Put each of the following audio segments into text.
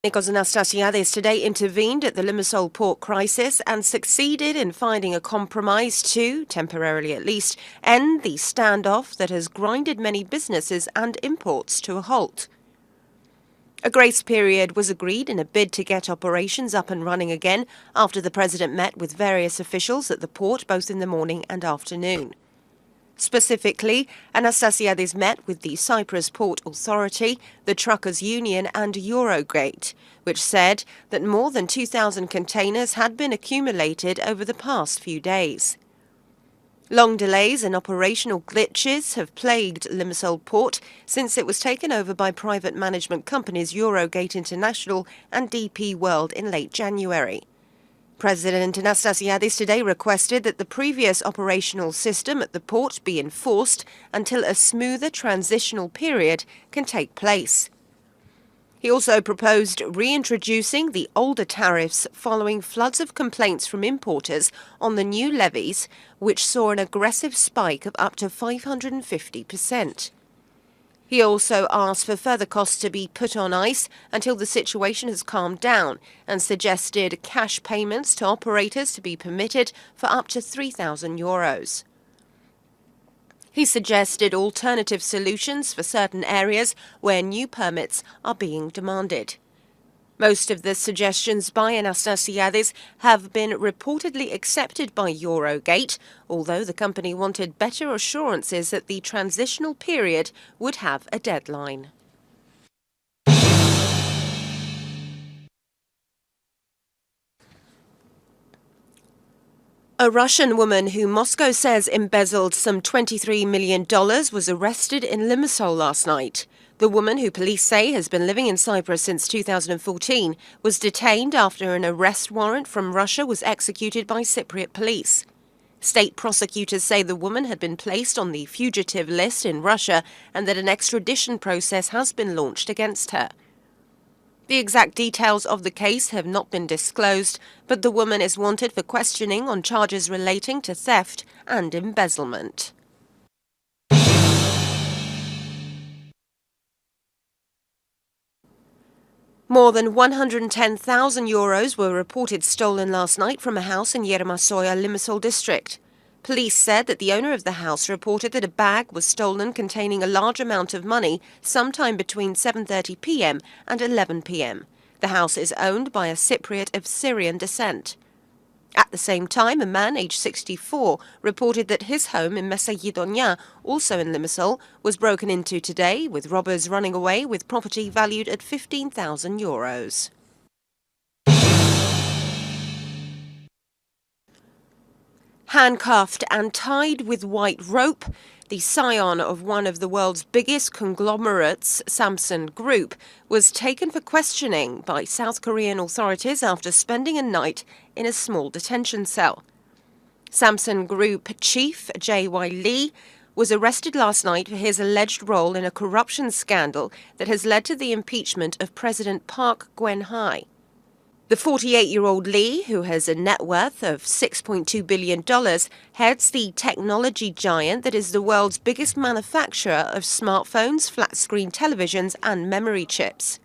Nikos Anastasiades today intervened at the Limassol port crisis and succeeded in finding a compromise to, temporarily at least, end the standoff that has grinded many businesses and imports to a halt. A grace period was agreed in a bid to get operations up and running again after the president met with various officials at the port both in the morning and afternoon. Specifically, Anastasiades met with the Cyprus Port Authority, the Truckers' Union and Eurogate, which said that more than 2,000 containers had been accumulated over the past few days. Long delays and operational glitches have plagued Limassol Port since it was taken over by private management companies Eurogate International and DP World in late January. President Anastasiades today requested that the previous operational system at the port be enforced until a smoother transitional period can take place. He also proposed reintroducing the older tariffs following floods of complaints from importers on the new levies, which saw an aggressive spike of up to 550%. He also asked for further costs to be put on ice until the situation has calmed down and suggested cash payments to operators to be permitted for up to €3,000. He suggested alternative solutions for certain areas where new permits are being demanded. Most of the suggestions by Anastasiades have been reportedly accepted by Eurogate, although the company wanted better assurances that the transitional period would have a deadline. A Russian woman who Moscow says embezzled some $23 million was arrested in Limassol last night. The woman, who police say has been living in Cyprus since 2014, was detained after an arrest warrant from Russia was executed by Cypriot police. State prosecutors say the woman had been placed on the fugitive list in Russia and that an extradition process has been launched against her. The exact details of the case have not been disclosed, but the woman is wanted for questioning on charges relating to theft and embezzlement. More than €110,000 were reported stolen last night from a house in Limassol, Limassol district. Police said that the owner of the house reported that a bag was stolen containing a large amount of money sometime between 7:30 p.m. and 11 p.m. The house is owned by a Cypriot of Syrian descent. At the same time, a man aged 64 reported that his home in Messayidonia, also in Limassol, was broken into today, with robbers running away with property valued at €15,000. Handcuffed and tied with white rope, the scion of one of the world's biggest conglomerates, Samsung Group, was taken for questioning by South Korean authorities after spending a night in a small detention cell. Samsung Group chief J.Y. Lee was arrested last night for his alleged role in a corruption scandal that has led to the impeachment of President Park Geun-hye. The 48-year-old Lee, who has a net worth of $6.2 billion, heads the technology giant that is the world's biggest manufacturer of smartphones, flat-screen televisions and memory chips.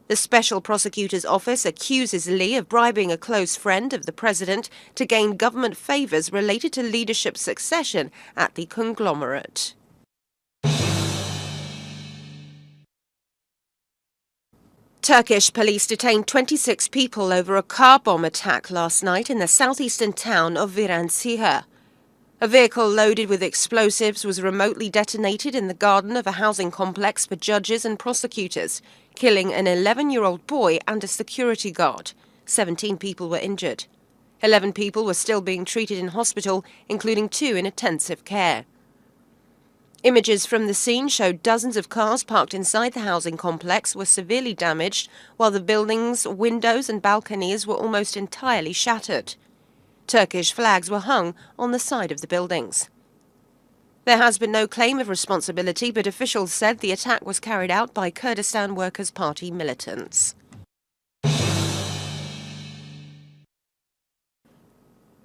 The Special Prosecutor's Office accuses Lee of bribing a close friend of the president to gain government favors related to leadership succession at the conglomerate. Turkish police detained 26 people over a car bomb attack last night in the southeastern town of Viranşehir. A vehicle loaded with explosives was remotely detonated in the garden of a housing complex for judges and prosecutors, killing an 11-year-old boy and a security guard. 17 people were injured. 11 people were still being treated in hospital, including 2 in intensive care. Images from the scene showed dozens of cars parked inside the housing complex were severely damaged, while the building's windows and balconies were almost entirely shattered. Turkish flags were hung on the side of the buildings. There has been no claim of responsibility, but officials said the attack was carried out by Kurdistan Workers' Party militants.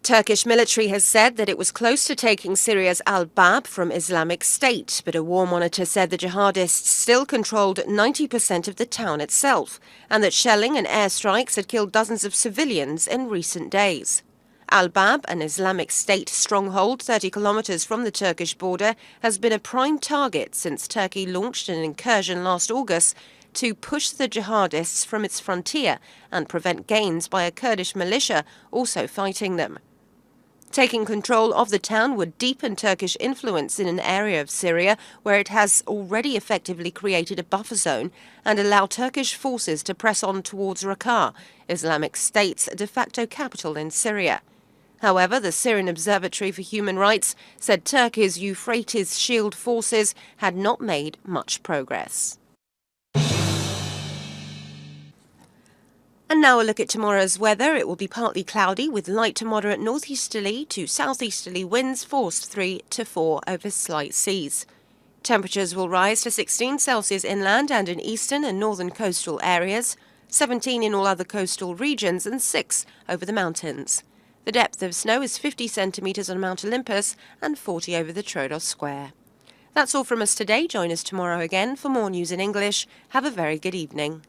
Turkish military has said that it was close to taking Syria's alBab from Islamic State, but a war monitor said the jihadists still controlled 90% of the town itself, and that shelling and airstrikes had killed dozens of civilians in recent days. alBab, an Islamic State stronghold 30 kilometers from the Turkish border, has been a prime target since Turkey launched an incursion last August to push the jihadists from its frontier and prevent gains by a Kurdish militia also fighting them. Taking control of the town would deepen Turkish influence in an area of Syria where it has already effectively created a buffer zone and allow Turkish forces to press on towards Raqqa, Islamic State's de facto capital in Syria. However, the Syrian Observatory for Human Rights said Turkey's Euphrates Shield forces had not made much progress. And now a look at tomorrow's weather. It will be partly cloudy with light to moderate northeasterly to southeasterly winds, force 3 to 4 over slight seas. Temperatures will rise to 16 Celsius inland and in eastern and northern coastal areas, 17 in all other coastal regions and 6 over the mountains. The depth of snow is 50 centimetres on Mount Olympus and 40 over the Troodos Square. That's all from us today. Join us tomorrow again for more news in English. Have a very good evening.